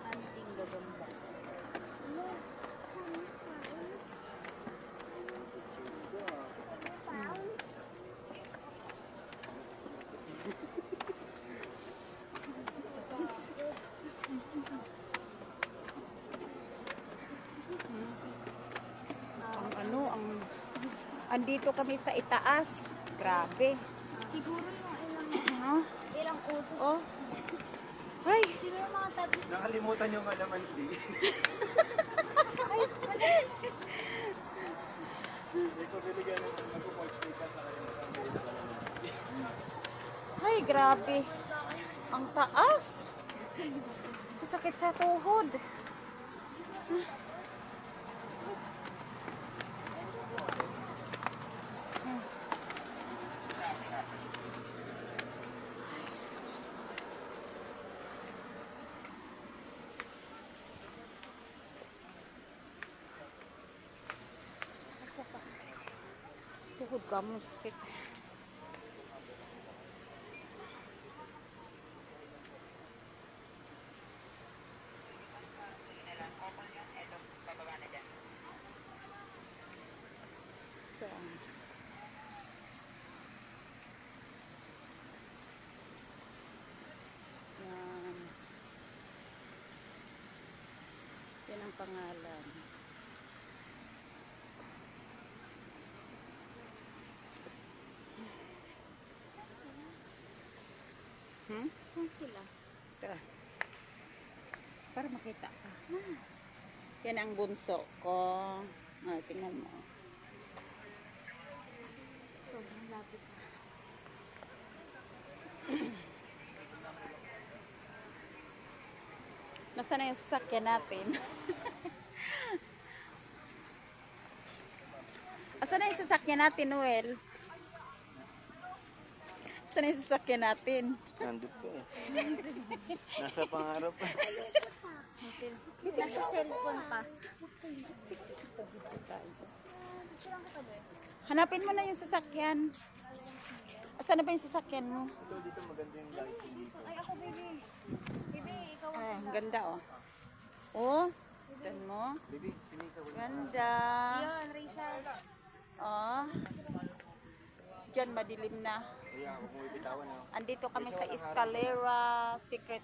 Anting gagamba. Andito kami sa itaas. Grabe. Siguro yung ilang utos. Oh. Ay. Siguro mga tatlo. Nakalimutan yung kalamansi. Hindi ko binigyan ng nagpo-portrait sa kanya. Ay, grabe. Ang taas. Sakit sa tuhod. Tuhod ka mo, sakit. Saan? Yan. Yan ang pangalan. Saan sila? Tara. Para makita ka. Yan ang bunso ko. Tingnan mo. Sobrang lapit na. Nasaan na yung sasakyan natin? Asan na yung sasakyan natin, Noel? Asan na yung sasakyan natin? Nandun ko eh. Nasa pangarap. Nasa cellphone pa. Hanapin mo na yung sasakyan. Asan na ba yung sasakyan mo? Ito dito maganda yung lighting dito. Ay, ako, baby. Baby, ikaw Ay, ang ganda, oh. Oh, tignan mo. Baby, sinika wala. Ganda. Yun, Rachel. Oh. Diyan, madilim na. Kaya ako kung ipitawan ako. Andito kami sa Escalera Secret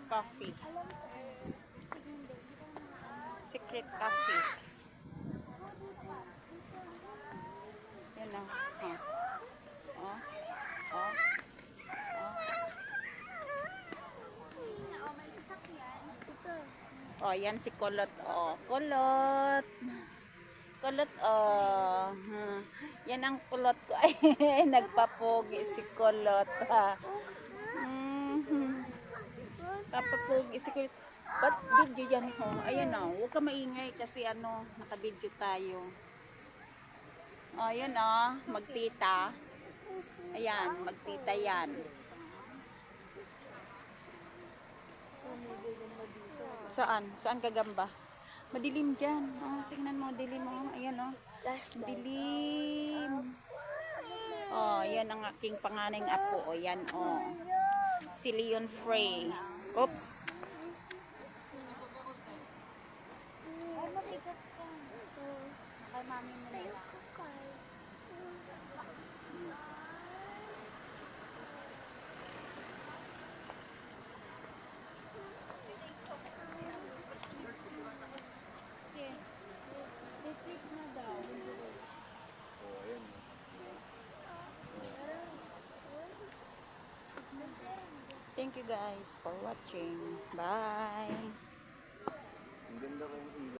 Coffee. Secret Coffee. Yan na. Oh. Oh. Oh, yan si Kulot. Oh, Kulot. Kulot, oh. Yan ang kulot ko. Ay, nagpapogi si Kulot. Nagpapogi si Kulot. Ba't video yan, ho? Ayan, oh. Huwag ka maingay kasi naka-video tayo. Oh, yan, oh. Magtita. Ayan, magtita yan. Saan? Saan gagamba? Madilim dyan. Oh, tingnan mo, dilim mo. Ayan, oh. Dilim. Oh, yan ang aking panganay apo. Oh, yan, oh. Si Leon Frey. Oops. Ay, mabigat ka. Kay mami mo na lang. Sleep na daw. Oh, ayan. Thank you guys for watching. Bye. Ang ganda kayong ilaw.